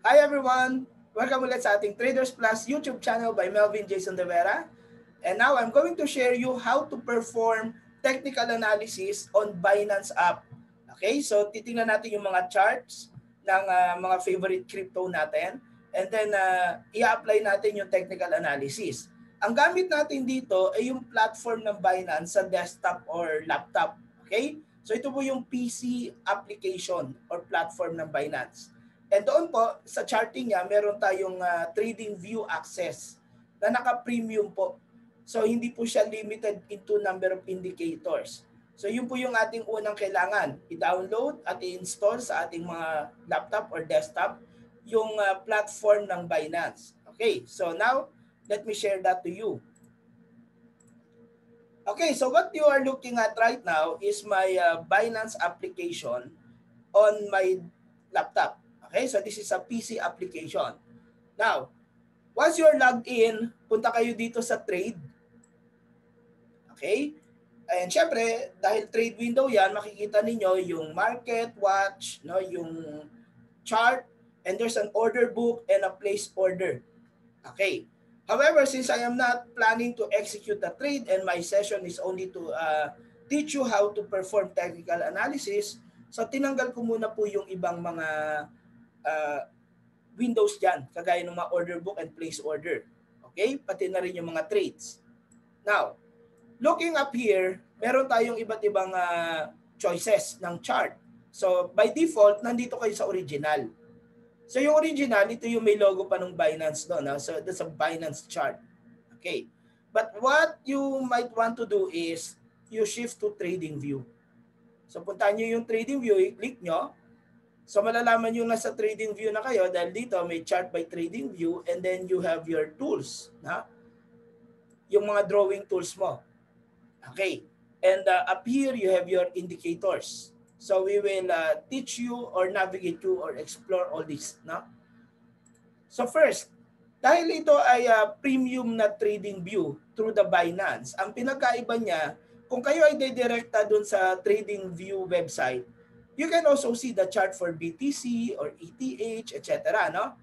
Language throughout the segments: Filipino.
Hi everyone! Welcome ulit sa ating Traders Plus YouTube channel by Melvin Jason De Vera. And now I'm going to share you how to perform technical analysis on Binance app. Okay, so titingnan natin yung mga charts ng mga favorite crypto natin and then i-apply natin yung technical analysis. Ang gamit natin dito ay yung platform ng Binance sa desktop or laptop. Okay? So ito po yung PC application or platform ng Binance. And doon po, sa charting niya, meron tayong Tradingview access na naka-premium po. So hindi po siya limited into number of indicators. So yun po yung ating unang kailangan. I-download at i-install sa ating mga laptop or desktop yung platform ng Binance. Okay, so now, let me share that to you. Okay, so what you are looking at right now is my Binance application on my laptop. Okay, so this is a PC application. Now, once you're logged in, punta kayo dito sa trade. Okay? And syempre, dahil trade window yan, makikita ninyo yung market watch, no, yung chart, and there's an order book and a place order. Okay. However, since I am not planning to execute the trade and my session is only to teach you how to perform technical analysis, so tinanggal ko muna po yung ibang mga uh, windows dyan, kagaya ng mga order book and place order. Okay? Pati na rin yung mga trades. Now, looking up here, meron tayong iba't ibang choices ng chart. So, by default, nandito kayo sa original. So, yung original, ito yung may logo pa ng Binance doon. So, that's a Binance chart. Okay. But what you might want to do is, you shift to Tradingview. So, puntahan nyo yung Tradingview, i-click nyo. So, malalaman nyo nasa Tradingview na kayo dahil dito may chart by Tradingview and then you have your tools. Na? Yung mga drawing tools mo. Okay. And up here, you have your indicators. So we will teach you or navigate you or explore all this. No? So first, dahil ito ay premium na trading view through the Binance, ang pinagkaiba niya, kung kayo ay dedirekta dun sa trading view website, you can also see the chart for BTC or ETH, etc. No?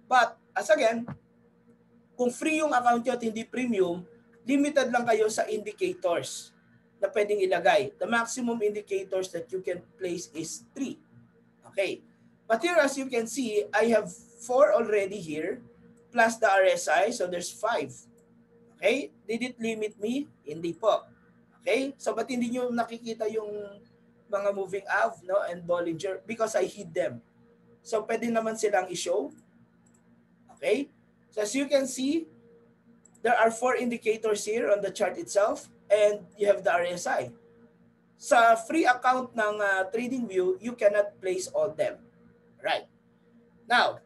But as again, kung free yung account nyo at hindi premium, limited lang kayo sa indicators na pwedeng ilagay. The maximum indicators that you can place is 3. Okay. But here, as you can see, I have 4 already here, plus the RSI, so there's 5. Okay. Did it limit me? Hindi po. Okay. So, ba't hindi nyo nakikita yung mga moving av, no, and Bollinger? Because I hid them. So, pwede naman silang i-show. Okay. So, as you can see, there are 4 indicators here on the chart itself and you have the RSI. Sa free account ng Tradingview, you cannot place all them. Right. Now,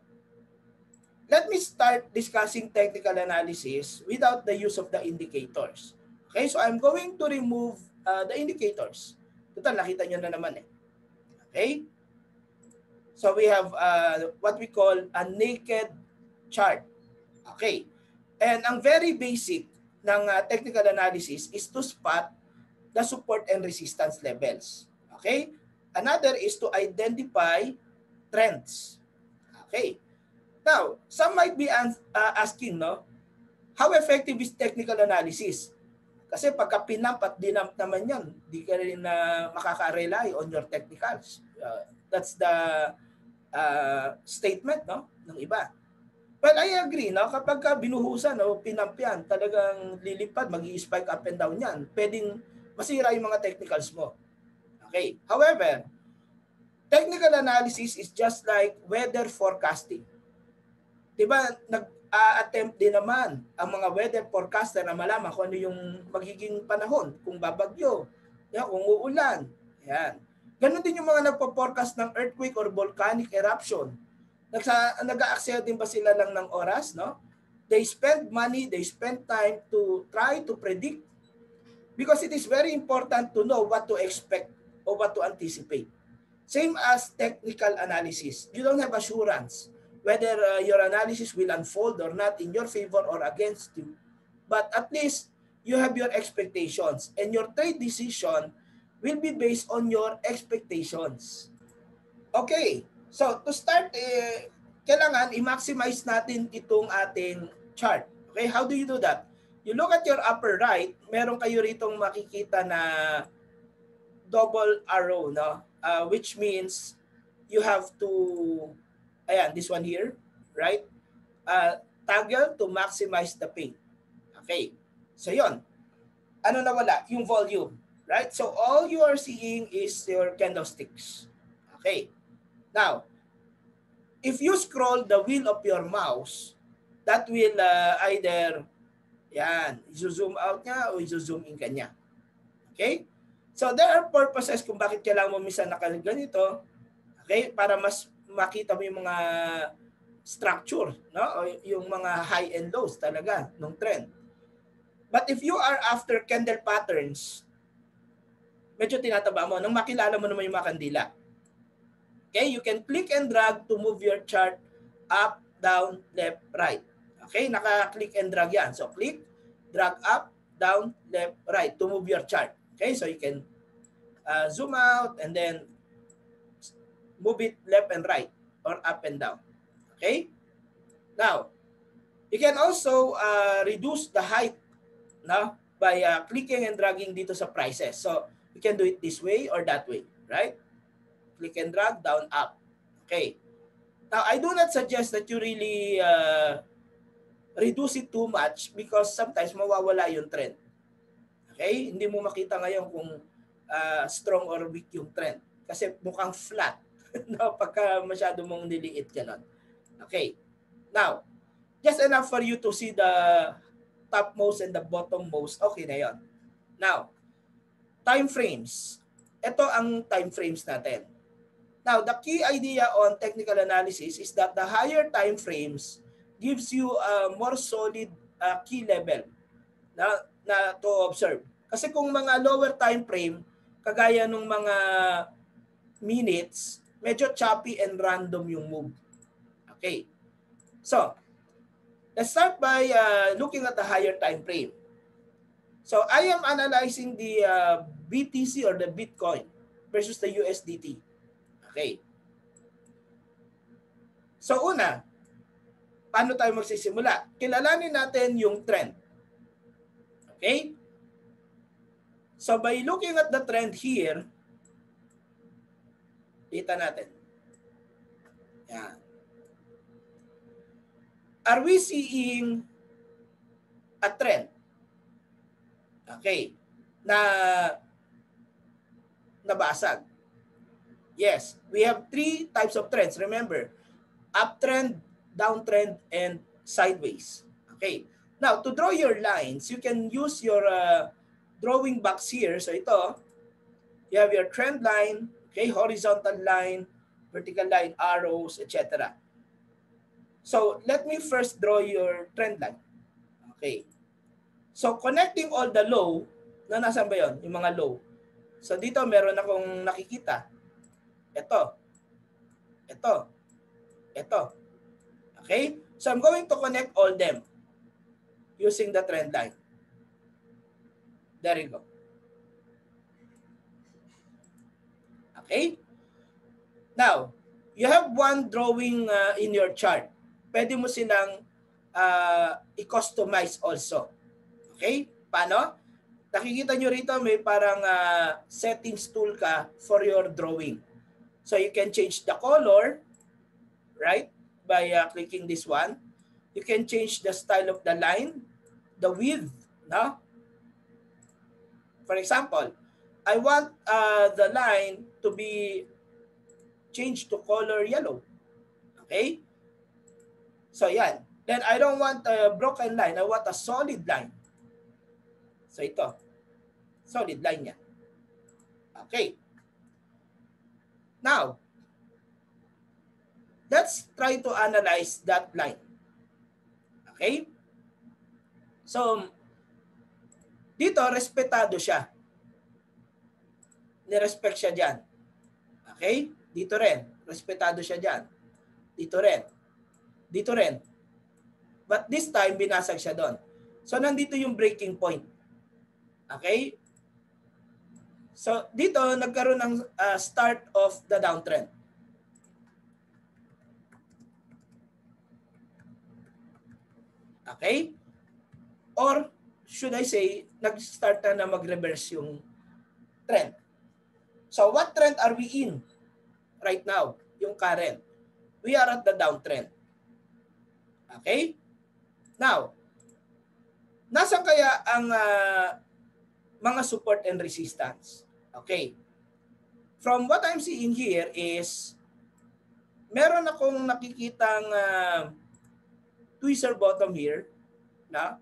let me start discussing technical analysis without the use of the indicators. Okay, so I'm going to remove the indicators. Total, nakita nyo na naman eh. Okay? So we have what we call a naked chart. Okay. And ang very basic ng technical analysis is to spot the support and resistance levels. Okay? Another is to identify trends. Okay. Now, some might be asking, no, how effective is technical analysis? Kasi pagka pinamp at dinamp naman yan, di ka rin makaka-rely on your technicals. That's the statement, no, ng iba. Well, I agree, no? Kapag binuhusan o pinamp yan, talagang lilipad, mag-i-spike up and down yan. Pwedeng masira yung mga technicals mo. Okay. However, technical analysis is just like weather forecasting. Diba, nag-attempt din naman ang mga weather forecaster na malaman kung ano yung magiging panahon, kung babagyo, kung uulan. Yan. Ganon din yung mga nagpo-forecast ng earthquake or volcanic eruption. Nag-aaksaya din ba sila lang ng oras, no? They spend money, they spend time to try to predict because it is very important to know what to expect or what to anticipate. Same as technical analysis. You don't have assurance whether your analysis will unfold or not in your favor or against you. But at least you have your expectations and your trade decision will be based on your expectations. Okay. So, to start kailangan i-maximize natin itong ating chart. Okay, how do you do that? You look at your upper right, meron kayo ritong makikita na double arrow, no? Which means you have to, ayan, this one here, right? Toggle to maximize the ping. Okay, so yon. Ano nawala? Yung volume, right? So all you are seeing is your candlesticks. Okay, now, if you scroll the wheel of your mouse, that will either, yan, zoom out niya o zoom in ka niya. Okay? So there are purposes kung bakit kailangan mo minsan nakaganito, okay? Para mas makita mo yung mga structure, no? O yung mga high and lows talaga ng trend. But if you are after candle patterns, medyo tinataba mo nang makilala mo naman yung mga kandila. Okay, you can click and drag to move your chart up, down, left, right. Okay, naka-click and drag yan. So click, drag up, down, left, right to move your chart. Okay, so you can zoom out and then move it left and right or up and down. Okay, now you can also reduce the height, no, by clicking and dragging dito sa prices. So you can do it this way or that way, right? Click and drag, down, up. Okay. Now, I do not suggest that you really reduce it too much because sometimes mawawala yung trend. Okay? Hindi mo makita ngayon kung strong or weak yung trend. Kasi mukhang flat. No? Pagka masyado mong niliit ganon. Okay. Now, just enough for you to see the topmost and the bottommost. Okay na yon. Now, time frames. Ito ang time frames natin. Now, the key idea on technical analysis is that the higher time frames gives you a more solid key level na to observe. Kasi kung mga lower time frame, kagaya ng mga minutes, medyo choppy and random yung move. Okay. So, let's start by looking at the higher time frame. So, I am analyzing the BTC or the Bitcoin versus the USDT. Okay. So una, paano tayo magsisimula? Kilalanin natin yung trend. Okay? So by looking at the trend here, kita natin. Yan. Are we seeing a trend? Okay. Na nabasag. Yes, we have three types of trends. Remember, uptrend, downtrend, and sideways. Okay. Now, to draw your lines, you can use your drawing box here. So ito, you have your trend line, okay, horizontal line, vertical line, arrows, etc. So let me first draw your trend line. Okay. So connecting all the low, na nasan ba yun? Yung mga low. So dito meron akong nakikita. Ito. Okay? So I'm going to connect all them using the trend line. There you go. Okay? Now, you have one drawing in your chart. Pwede mo silang i-customize also. Okay? Paano? Nakikita nyo rito may parang settings tool ka for your drawing. So you can change the color, right? By clicking this one. You can change the style of the line, the width, no? For example, I want the line to be changed to color yellow. Okay? So yan. Then I don't want a broken line. I want a solid line. So ito. Solid line yan. Okay. Now, let's try to analyze that line. Okay? So, dito, respetado siya. Nirespect siya dyan. Okay? Dito rin. Respetado siya dyan. Dito rin. Dito rin. But this time, binasag siya doon. So, nandito yung breaking point. Okay? So, dito, nagkaroon ng start of the downtrend. Okay? Or should I say, nag-start na mag-reverse yung trend. So what trend are we in right now? Yung current. We are at the downtrend. Okay? Now, nasa kaya ang mga support and resistance? Okay. From what I'm seeing here is meron akong nakikitang tweezer bottom here na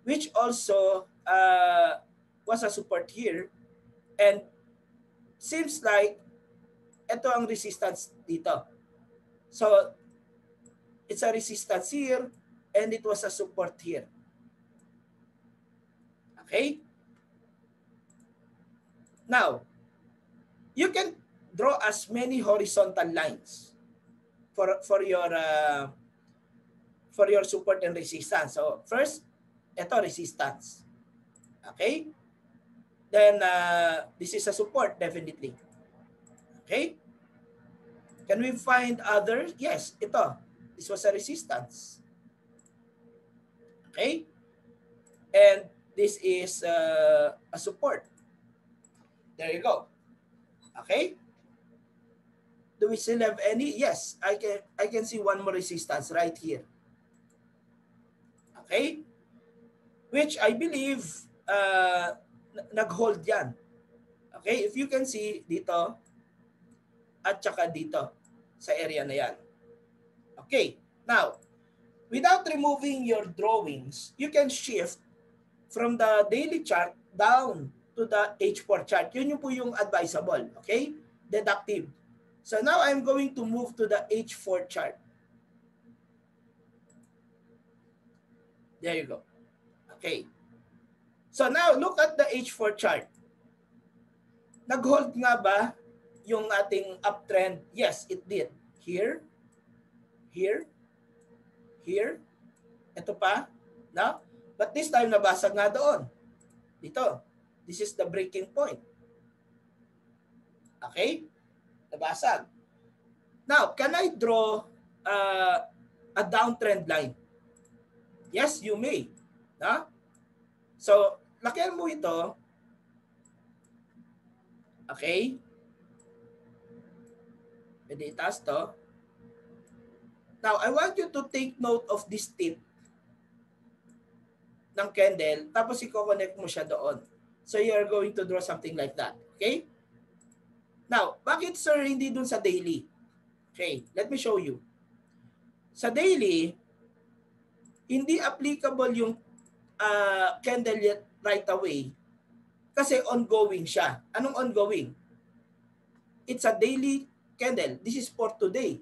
which also was a support here and seems like ito ang resistance dito. So it's a resistance here and it was a support here. Okay? Now, you can draw as many horizontal lines for your support and resistance. So first, ito resistance. Okay? Then this is a support definitely. Okay? Can we find others? Yes, ito. This was a resistance. Okay? And this is a support. There you go. Okay? Do we still have any? Yes, I can see one more resistance right here. Okay? Which I believe nag-hold yan. Okay? If you can see dito at saka dito sa area na yan. Okay. Now, without removing your drawings, you can shift from the daily chart down to the H4 chart. Yun po yung advisable. Okay? Deductive. So now I'm going to move to the H4 chart. There you go. Okay. So now look at the H4 chart. Nag-hold nga ba yung ating uptrend? Yes, it did. Here, here, here. Ito pa. No? But this time nabasag nga doon. Dito. This is the breaking point. Okay? Nabasag. Now, can I draw a downtrend line? Yes, you may. No? So, lakihan mo ito. Okay? Pwede itaas to. Now, I want you to take note of this tip ng candle, tapos i-connect mo siya doon. So, you are going to draw something like that. Okay? Now, bakit sir hindi dun sa daily? Okay, let me show you. Sa daily, hindi applicable yung candle yet right away kasi ongoing siya. Anong ongoing? It's a daily candle. This is for today.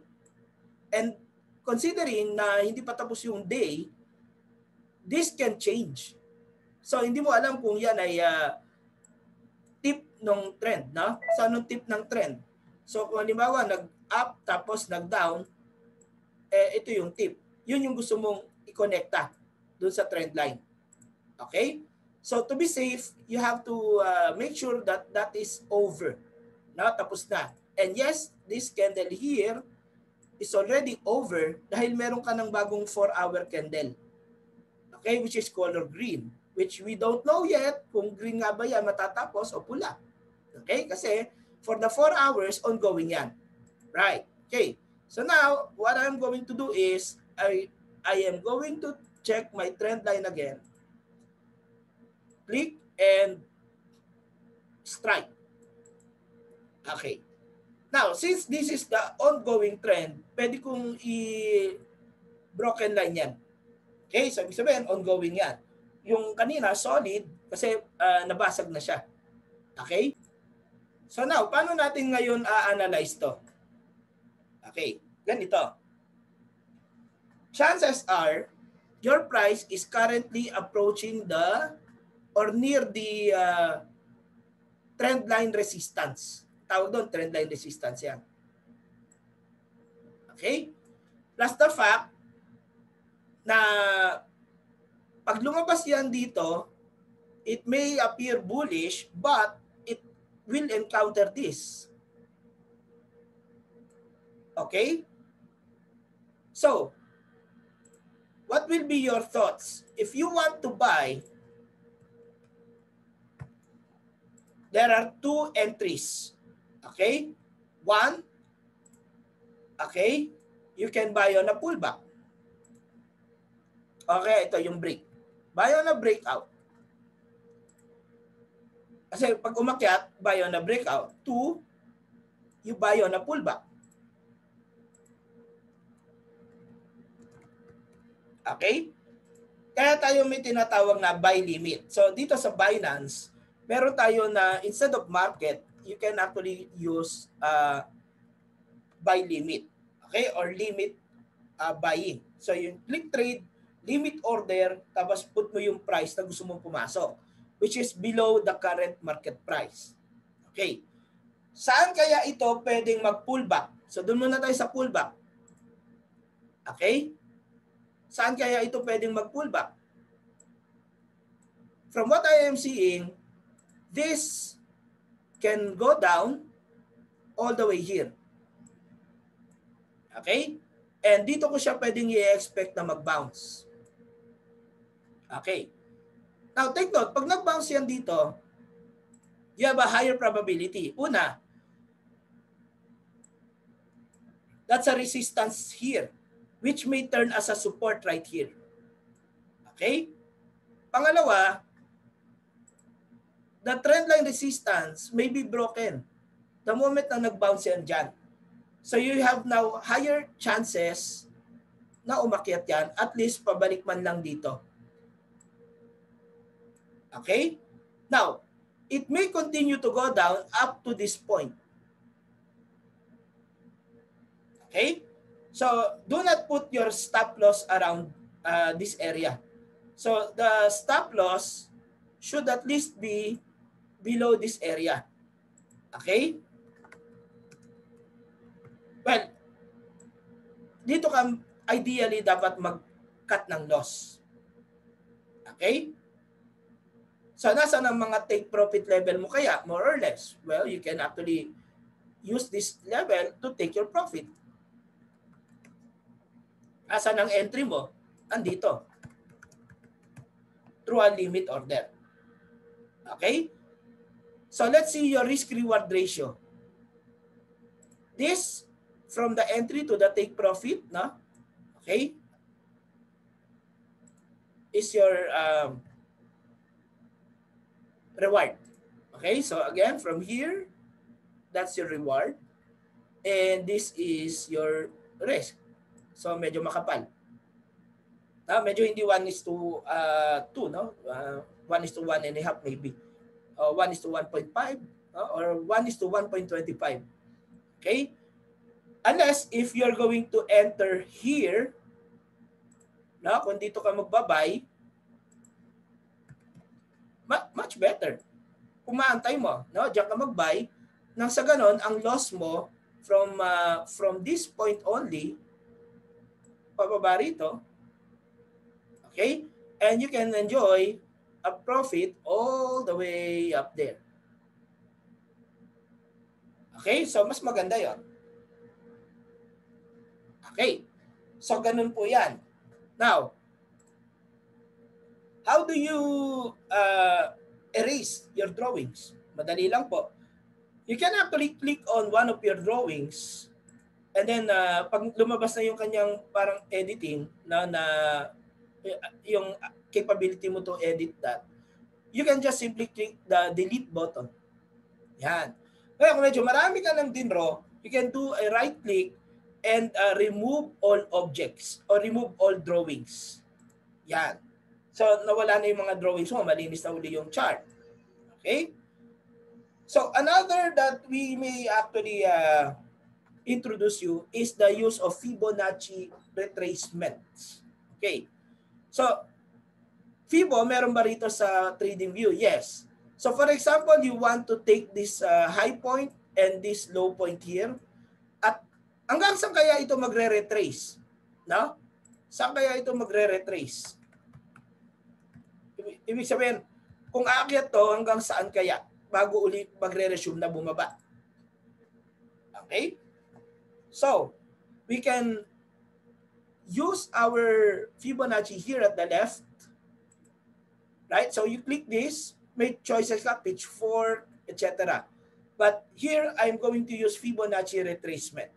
And considering na hindi pa tapos yung day, this can change. So, hindi mo alam kung yan ay tip ng trend. No? So, anong tip ng trend? So, kung halimbawa, nag-up tapos nag-down, ito yung tip. Yun yung gusto mong i-connecta dun sa trend line. Okay? So, to be safe, you have to make sure that that is over. No? Tapos na. And yes, this candle here is already over dahil meron ka ng bagong 4-hour candle. Okay? Which is color green. Which we don't know yet kung green nga ba yan matatapos o pula. Okay? Kasi for the 4 hours, ongoing yan. Right. Okay. So now, what I'm going to do is, I am going to check my trend line again. Click and strike. Okay. Now, since this is the ongoing trend, pwede kong i-broken line yan. Okay? So, ibig sabihin, ongoing yan. Yung kanina, solid, kasi nabasag na siya. Okay? So now, paano natin ngayon a-analyze to? Okay, ganito. Chances are, your price is currently approaching the or near the trend line resistance. Tawag doon, trend line resistance yan. Okay? Plus the fact na pag lumabas yan dito, it may appear bullish, but it will encounter this. Okay? So, What will be your thoughts? If you want to buy, there are two entries. Okay? One, okay, you can buy on a pullback. Okay, ito yung break. Buy on a breakout. Kasi pag umakyat, buy on a breakout. Two, you buy on a pullback. Okay? Kaya tayo may tinatawag na buy limit. So dito sa Binance, meron tayo na instead of market, you can actually use buy limit. Okay? Or limit buying. So yung click trade, limit order, tapos put mo yung price na gusto mong pumasok, which is below the current market price. Okay. Saan kaya ito pwedeng mag-pullback? So doon muna tayo sa pullback. Okay? Saan kaya ito pwedeng mag-pullback? From what I am seeing, this can go down all the way here. Okay? And dito ko siya pwedeng i-expect na mag-bounce. Okay. Now, take note, pag nag-bounce yan dito, you have a higher probability. Una, that's a resistance here, which may turn as a support right here. Okay? Pangalawa, the trendline resistance may be broken the moment na nag-bounce yan dyan. So you have now higher chances na umakyat yan, at least pabalik man lang dito. Okay? Now, it may continue to go down up to this point. Okay? So, do not put your stop loss around this area. So, the stop loss should at least be below this area. Okay? Well, dito ka ideally dapat mag-cut ng loss. Okay? So, nasa ng mga take profit level mo kaya, more or less? Well, you can actually use this level to take your profit. Asa ng entry mo? Andito. Through a limit order. Okay? So, let's see your risk-reward ratio. This, from the entry to the take profit, no? Okay? Is your reward. Okay? So, again, from here, that's your reward. And this is your risk. So, medyo makapal. Medyo hindi 1:2, no? 1:1.5 maybe. 1:1.5 or 1:1.25. Okay? Unless if you're going to enter here, no? Kung dito ka magbabay, much better. Kung maantay mo, no? Diyan ka magbay, nang sa ganon, ang loss mo from this point only, pababa rito, okay? And you can enjoy a profit all the way up there. Okay? So, mas maganda yon. Okay. So, ganun po yan. Now, how do you erase your drawings? Madali lang po. You can actually click on one of your drawings and then pag lumabas na yung kanyang parang editing na yung capability mo to edit that, you can just simply click the delete button. Yan. Kaya kung medyo marami ka ng dinro, you can do a right click and remove all objects or remove all drawings. Yan. So, nawala na yung mga drawings mo, malinis na uli yung chart. Okay? So, another that we may actually introduce you is the use of Fibonacci Retracements. Okay. So, Fibo, meron ba rito sa Tradingview? Yes. So, for example, you want to take this high point and this low point here. At hanggang saan kaya ito magre-retrace? No? Saan kaya ito magre-retrace? Ibig sabihin, kung aakyat to, hanggang saan kaya? Bago ulit magre-resume na bumaba. Okay? So, we can use our Fibonacci here at the left, right? So you click this, make choices ka, pitchfork, etc. But here, I'm going to use Fibonacci Retracement.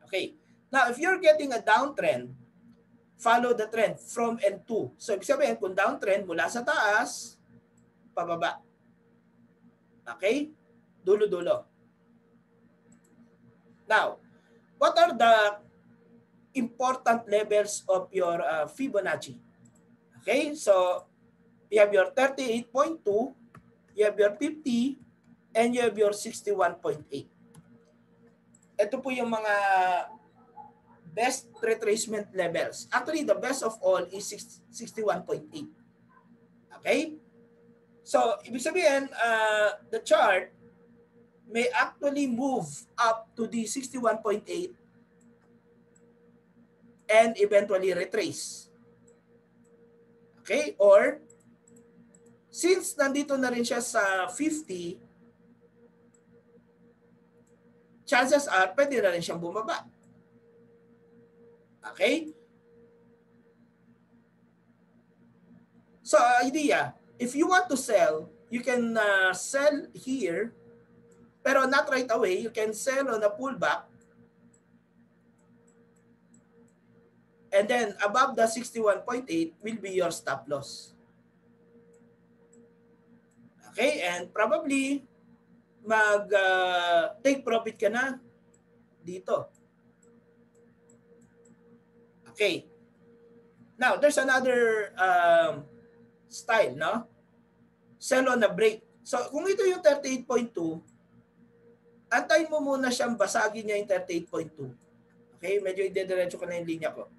Okay. Now, if you're getting a downtrend, follow the trend from and to. So, ibig sabihin, kung downtrend mula sa taas, pababa. Okay? Dulo-dulo. Now, what are the important levels of your Fibonacci? Okay? So, you have your 38.2, you have your 50, and you have your 61.8. Ito po yung mga best retracement levels. Actually, the best of all is 61.8. Okay? So, ibig sabihin, the chart may actually move up to the 61.8 and eventually retrace. Okay? Or, since nandito na rin siya sa 50, chances are, pwede na rin siyang bumaba. Okay? So, idea, if you want to sell, you can sell here, pero not right away. You can sell on a pullback, and then above the 61.8 will be your stop loss. Okay? And probably, take profit ka na dito. Okay. Now, there's another style, no? Sell on a break. So, kung ito yung 38.2, antayin mo muna siyang basagin niya yung 38.2. Okay? Medyo idediretso ko na yung linya ko.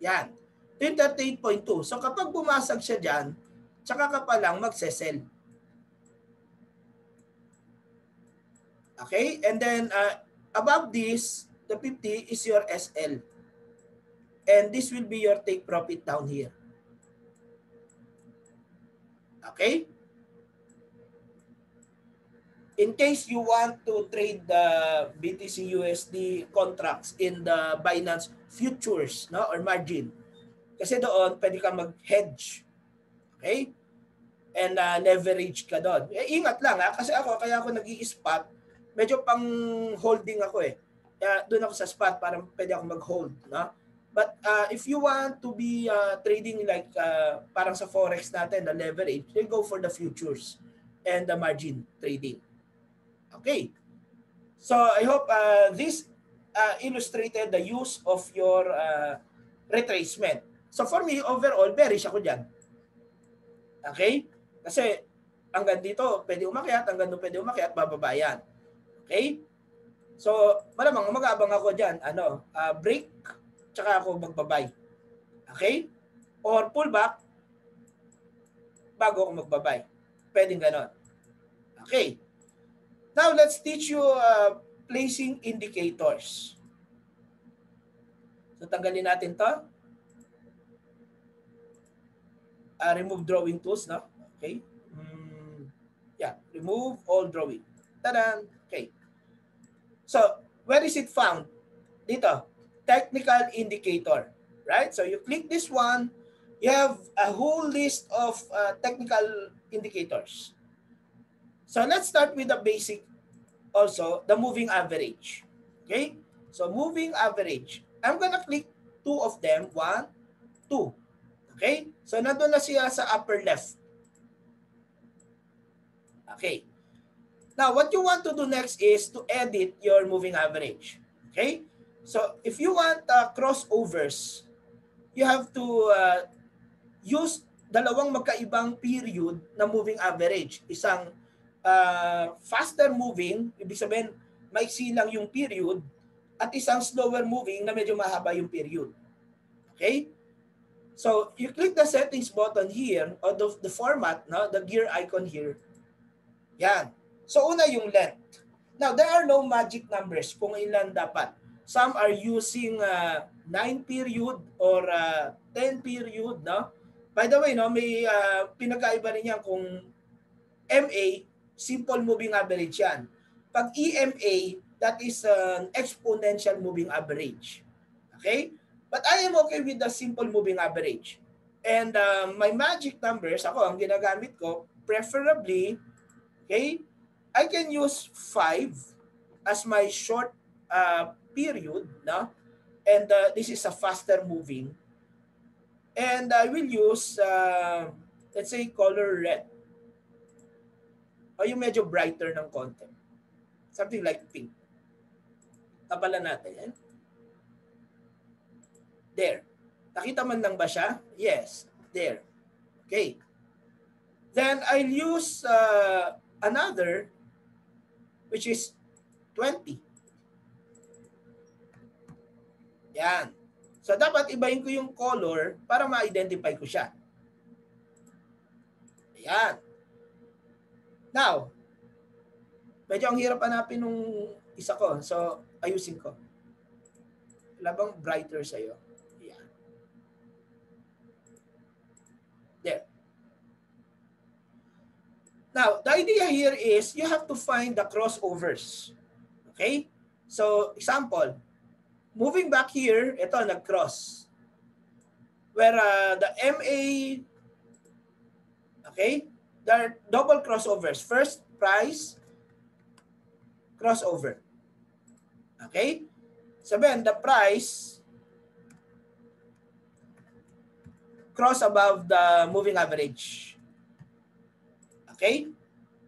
Yan. Ito yung 38.2. So, kapag bumasag siya dyan, tsaka ka pa lang magsesell. Okay? And then, above this, the 50 is your SL. And this will be your take profit down here. Okay? In case you want to trade the BTC USD contracts in the Binance futures, no, or margin. Kasi doon, pwede ka mag-hedge. Okay? And leverage ka doon. Ingat lang ha, kasi kaya ako nag-i-spot, medyo pang holding ako eh. Doon ako sa spot para pwede ako mag-hold. No? But if you want to be trading like parang sa forex natin, the leverage, you go for the futures and the margin trading. Okay. So I hope this illustrated the use of your retracement. So for me, overall, bearish ako dyan. Okay? Kasi hanggang dito, pwede umakyat, hanggang doon pwede umakyat, bababa yan. Okay? So, malamang mag-aabang ako dyan. Break, tsaka ako magbabay. Okay? Or pullback, bago ako magbabay. Pwedeng ganon. Okay. Now, let's teach you placing indicators. So, tanggalin natin to. Remove drawing tools, no? Okay. Yeah, remove all drawing. Tadan! Okay. So, where is it found? Dito, technical indicator, right? So, you click this one, you have a whole list of technical indicators. So, let's start with the basic also, the moving average. Okay? So, moving average. I'm gonna click two of them. 1, 2. Okay? So, nandun na siya sa upper left. Okay. Now, what you want to do next is to edit your moving average. Okay? So, if you want crossovers, you have to use dalawang magkaibang period na moving average. Isang faster moving, ibig sabihin, maiksi lang yung period, at isang slower moving na medyo mahaba yung period. Okay? So, you click the settings button here, or the format, no? The gear icon here. Yan. So, una yung length. Now, there are no magic numbers kung ilan dapat. Some are using 9 period or 10 period, no? By the way, no, may pinagkaiba rin yan kung MA, simple moving average yan. Pag EMA, that is an exponential moving average. Okay? But I am okay with the simple moving average. And my magic numbers, ako, ang ginagamit ko, preferably, okay, I can use 5 as my short period, no? And this is a faster moving. And I will use, let's say, color red. O yung medyo brighter ng konti. Something like pink. Tapalan natin yan. There. Nakita man lang ba siya? Yes. There. Okay. Then I'll use another, which is 20. Yan. So dapat ibahin ko yung color para ma-identify ko siya. Yan. Now, medyo ang hirap hanapin nung isa ko. So, ayusin ko. Wala bang brighter sa'yo? Yan. There. Now, the idea here is you have to find the crossovers. Okay? So, example, moving back here, ito, nag-cross. Where the MA, okay, there are double crossovers. First, price, crossover. Okay? Sabihin, the price cross above the moving average. Okay?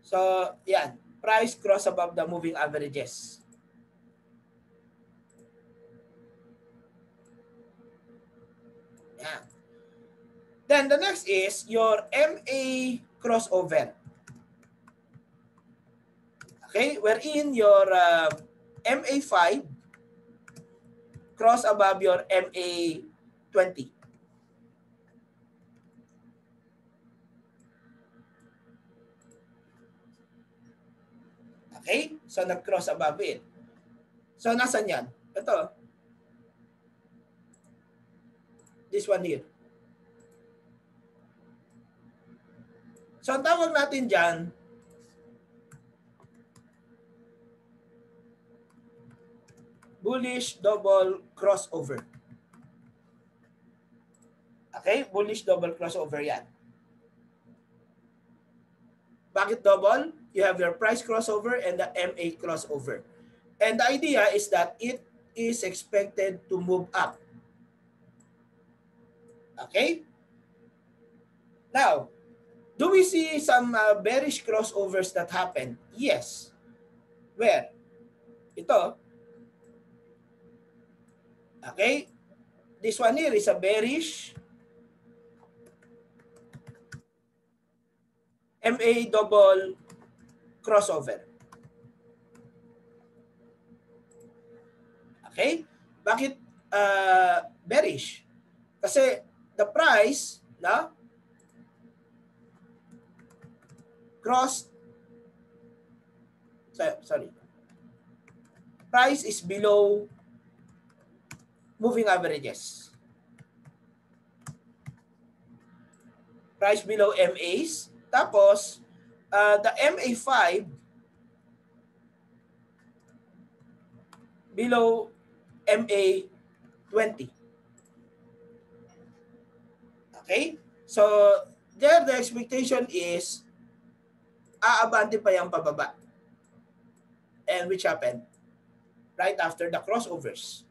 So, yan. Price cross above the moving averages. Yan. Then, the next is your MA crossover. Okay? Wherein your MA5 cross above your MA20. Okay? So, nag-cross above it. So, nasan yan? Ito. This one here. So, ang tawag natin dyan, bullish double crossover. Okay? Bullish double crossover yan. Bakit double? You have your price crossover and the MA crossover. And the idea is that it is expected to move up. Okay? Now, do we see some bearish crossovers that happen? Yes. Where? Ito. Okay? This one here is a bearish MA double crossover. Okay? Bakit bearish? Kasi the price na price is below moving averages. Price below MAs. Tapos, the MA5 below MA20. Okay? So, there the expectation is aabante pa yung pababa. And which happened right after the crossovers.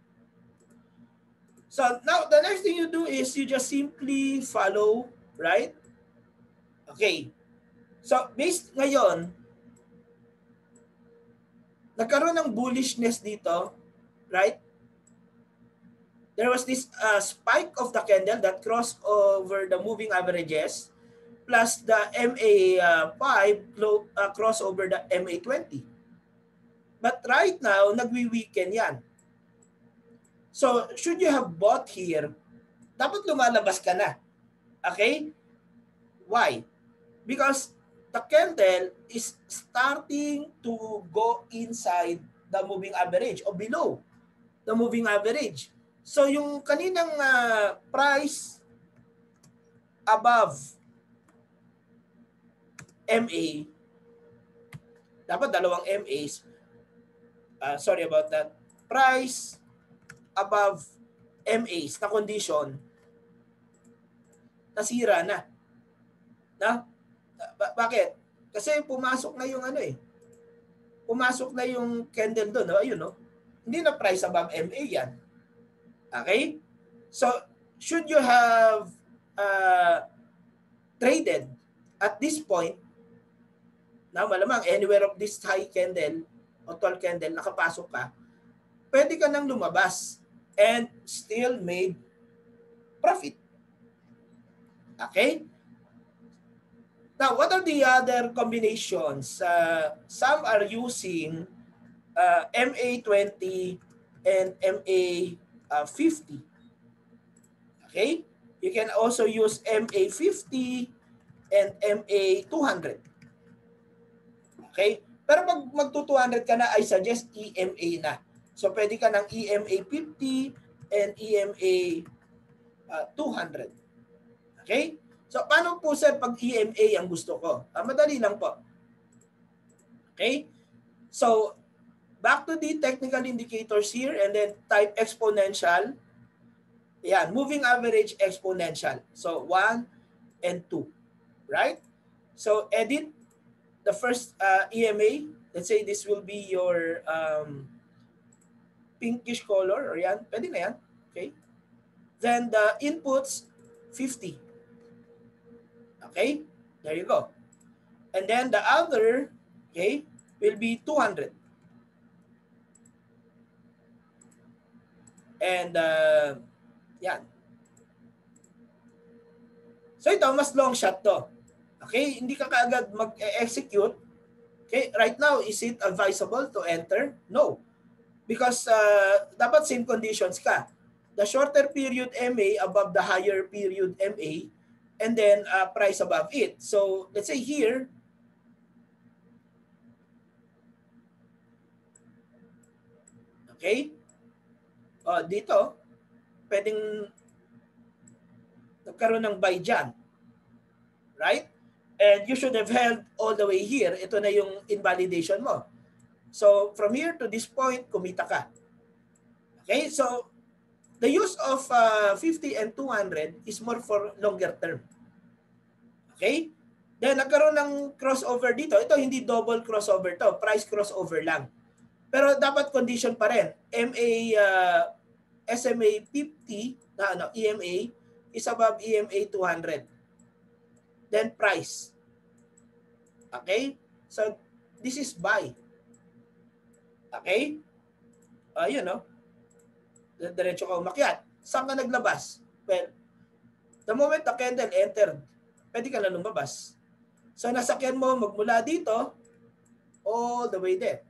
So, now the next thing you do is you just simply follow, right? Okay. So, based ngayon, nagkaroon ng bullishness dito, right? There was this spike of the candle that crossed over the moving averages plus the MA5 cross over the MA20. But right now, nagwi-weaken yan. So, should you have bought here, dapat lumalabas ka na. Okay? Why? Because the candle is starting to go inside the moving average or below the moving average. So, yung kaninang price above MA, dapat dalawang MAs, sorry about that, price above MAs na condition, nasira na. No? Bakit? Kasi pumasok na yung ano eh. Pumasok na yung candle doon, no? Ayun, no? Hindi na price above MA yan. Okay? So, should you have traded at this point, na malamang anywhere of this high candle o tall candle, nakapasok ka, pwede ka nang lumabas and still made profit. Okay? Now, what are the other combinations? Some are using MA20 and MA50. Okay? You can also use MA50 and MA200. Okay? Pero pag magto-200 ka na, I suggest EMA na. So, pwede ka ng EMA50 and EMA200. Okay? So, paano po sir pag EMA ang gusto ko? Madali lang po. Okay? So, back to the technical indicators here and then type exponential. Yan, moving average exponential. So, 1 and 2. Right? So, edit the first EMA. Let's say this will be your pinkish color. Or yan. Pwede na yan. Okay? Then, the inputs, 50. Okay? There you go. And then the other, okay, will be 200. And yan. So ito, mas long shot to. Okay? Hindi ka kaagad mag-execute. Okay? Right now, is it advisable to enter? No. Because dapat same conditions ka. The shorter period MA above the higher period MA and then price above it. So, let's say here, okay? Dito, pwedeng nagkaroon ng buy dyan. Right? And you should have held all the way here. Ito na yung invalidation mo. So, from here to this point, kumita ka. Okay? So, the use of 50 and 200 is more for longer term. Okay? Then, nagkaroon ng crossover dito. Ito, hindi double crossover to. Price crossover lang. Pero dapat condition pa rin. SMA 50, EMA, is above EMA 200. Then, price. Okay? So, this is buy. Okay? Ayun, no? Diretso ka umakyat. Saan ka naglabas? Well, the moment the candle entered, pwede ka na lumabas. So, nasakyan mo magmula dito, all the way there.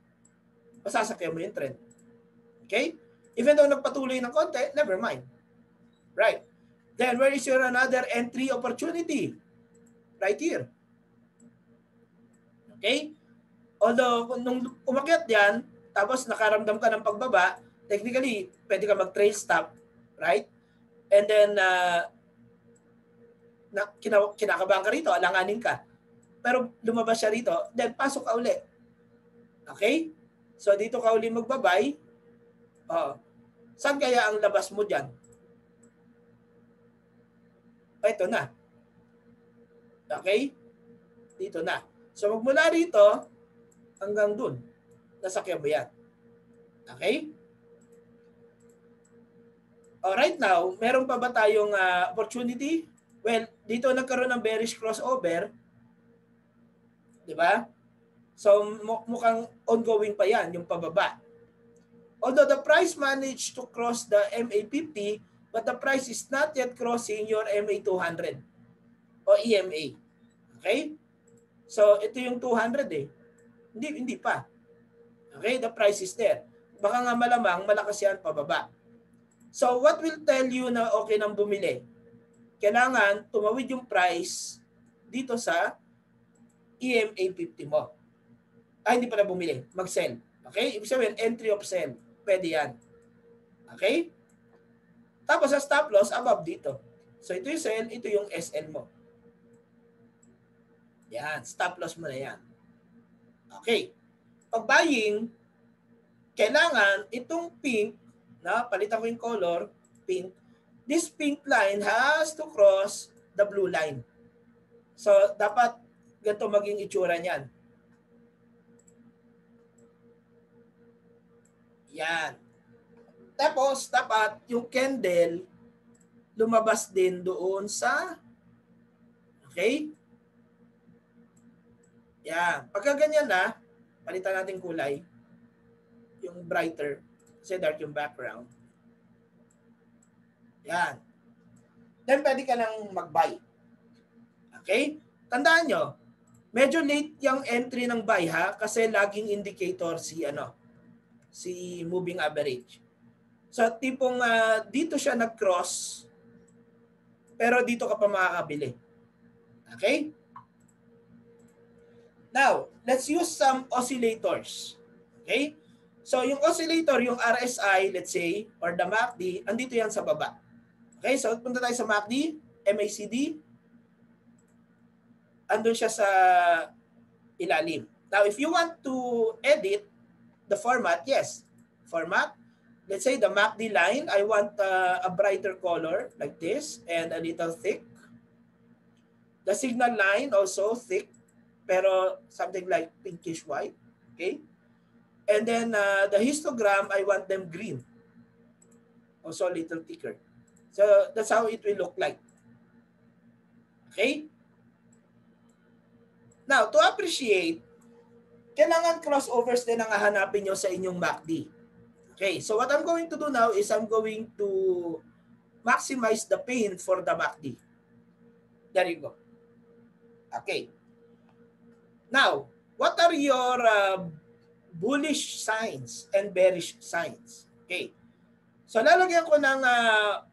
Masasakyan mo yung trend. Okay? Even though nagpatuloy ng konti, never mind. Right. Then, where is your another entry opportunity? Right here. Okay? Although, nung umakyat yan, tapos nakaramdam ka ng pagbaba, technically, pwede ka mag-trail stop, right? And then, kinakabahan ka rito, alanganin ka. Pero lumabas siya rito, then pasok ka uli. Okay? So, dito ka uli magbabay. Saan kaya ang labas mo dyan? Ito na. Okay? Dito na. So, magmula rito, hanggang dun. Nasakyan mo yan. Okay? Right now, meron pa ba tayong opportunity? Well, dito nagkaroon ng bearish crossover. Diba? So, mukhang ongoing pa yan, yung pababa. Although the price managed to cross the MA50, but the price is not yet crossing your MA200 o EMA. Okay? So, ito yung 200 eh. Hindi pa. Okay? The price is there. Baka nga malamang malakas yan pababa. So, what will tell you na okay nang bumili? Kailangan tumawid yung price dito sa EMA 50 mo. Hindi pa na bumili. Mag-sell. Okay? Ibig sabihin, entry of sell. Pwede yan. Okay? Tapos sa stop loss, above dito. So, ito yung sell, ito yung SL mo. Yan. Stop loss mo na yan. Okay. Pag buying, kailangan itong pink, na palitan ko yung color, pink, this pink line has to cross the blue line. So, dapat ganito maging itsura niyan. Yan. Tapos, dapat yung candle lumabas din doon sa, okay? Yan. Pagka ganyan na, palitan natin kulay. Yung brighter. Kasi dark yung background. Yan. Then, pwede ka nang mag-buy. Okay? Tandaan nyo, medyo late yung entry ng buy ha, kasi laging indicator si moving average. So, tipong dito siya nag-cross, pero dito ka pa makakabili. Okay? Now, let's use some oscillators. Okay? So, yung oscillator, yung RSI, let's say, or the MACD, andito yan sa baba. Okay? So, punta tayo sa MACD, MACD. Andun siya sa ilalim. Now, if you want to edit the format, yes. Format. Let's say the MACD line, I want a brighter color like this and a little thick. The signal line also thick, pero something like pinkish white. Okay? And then the histogram, I want them green. Also a little thicker. So that's how it will look like. Okay? Now, to appreciate, kailangan crossovers din ang hahanapin nyo sa inyong MACD. Okay, so what I'm going to do now is I'm going to maximize the pain for the MACD. There you go. Okay. Now, what are your bullish signs and bearish signs? Okay. So, lalagyan ko ng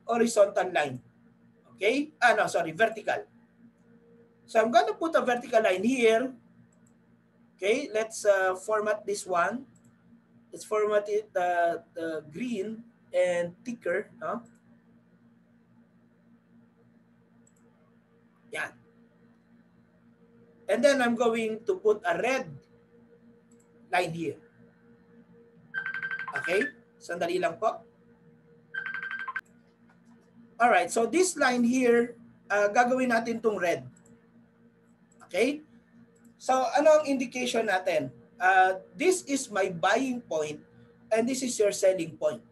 horizontal line. Okay? Vertical. So, I'm going to put a vertical line here. Okay, let's format this one. Let's format it the green and thicker. No? Yan. And then I'm going to put a red line here. Okay? Sandali lang po. Alright, so this line here, gagawin natin tong red. Okay? So, ano ang indication natin? This is my buying point and this is your selling point.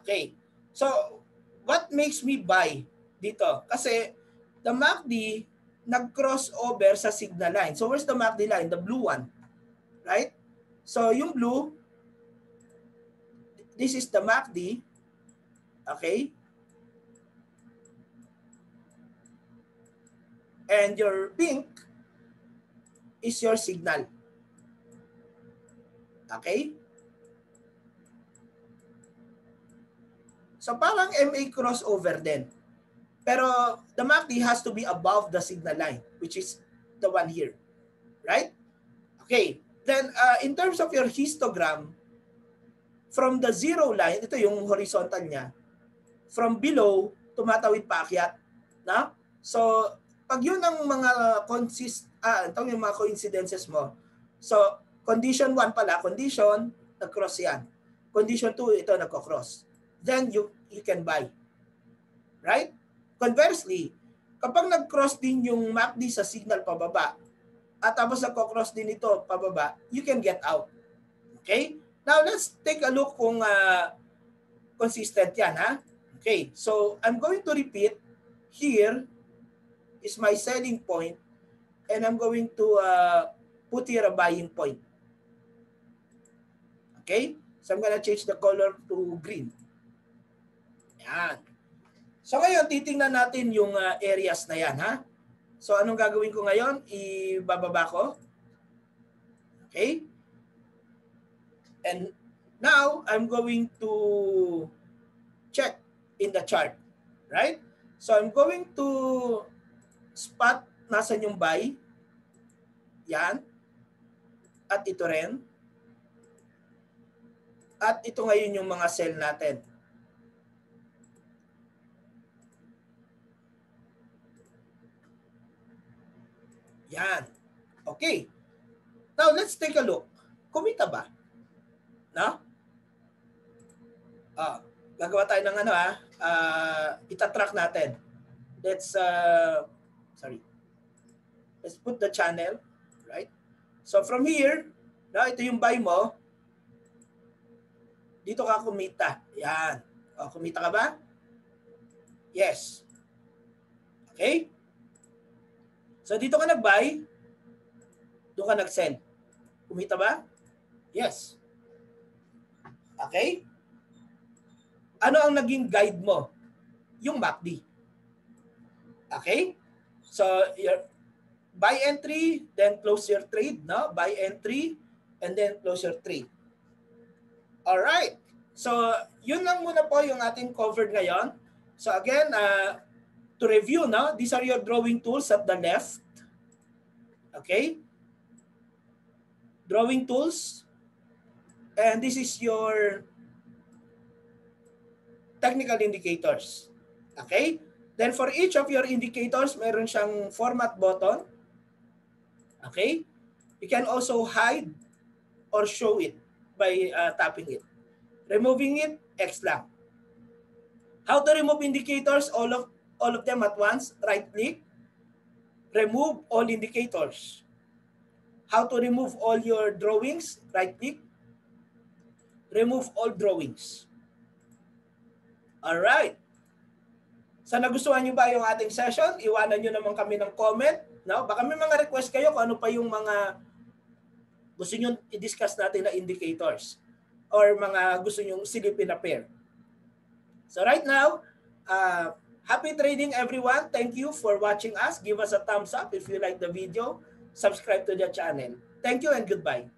Okay. So, what makes me buy dito? Kasi the MACD nag-cross over sa signal line. So, where's the MACD line? The blue one. Right? So, yung blue, this is the MACD. Okay? And your pink is your signal. Okay? So parang MA crossover din. Pero the MACD has to be above the signal line, which is the one here. Right? Okay. Then in terms of your histogram, from the zero line, ito yung horizontal niya, from below, tumatawid paakyat. No? So pag yun ang mga yung mga coincidences mo. So, condition 1 pala, condition, nag-cross yan. Condition 2, ito nagko-cross. Then, you can buy. Right? Conversely, kapag nag-cross din yung MACD sa signal pababa, at tapos nagko-cross din ito pababa, you can get out. Okay? Now, let's take a look kung consistent yan, ha? Okay, so, I'm going to repeat here, is my selling point and I'm going to put here a buying point. Okay? So I'm gonna change the color to green. Yan. So ngayon, titingnan natin yung areas na yan, ha? So anong gagawin ko ngayon? Ibababa ko. Okay? And now, I'm going to check in the chart. Right? So I'm going to spot nasan yung buy. Yan. At ito rin. At ito ngayon yung mga sell natin. Yan. Okay. Now, let's take a look. Kumita ba? No? Gagawa tayo ng ano itatrack natin. Let's let's put the channel, right? So from here, ito yung buy mo. Dito ka kumita. Yan. Kumita ka ba? Yes. Okay? So dito ka nag-buy, doon ka nag-sell. Kumita ba? Yes. Okay? Ano ang naging guide mo? Yung MACD. Okay? So, your buy entry, then close your trade, no? Buy entry, and then close your trade. Alright. So, yun lang muna po yung ating covered ngayon. So, again, to review, no? These are your drawing tools at the left. Okay? Drawing tools. And this is your technical indicators. Okay? Then for each of your indicators, meron siyang format button. Okay? You can also hide or show it by tapping it. Removing it, X lang. How to remove indicators? All of them at once. Right click. Remove all indicators. How to remove all your drawings? Right click. Remove all drawings. Alright. Sa nagustuhan nyo ba yung ating session? Iwanan nyo naman kami ng comment. No? Baka may mga request kayo kung ano pa yung mga gusto nyo i-discuss natin na indicators or mga gusto nyo silipin na pair. So right now, happy trading everyone. Thank you for watching us. Give us a thumbs up if you like the video. Subscribe to the channel. Thank you and goodbye.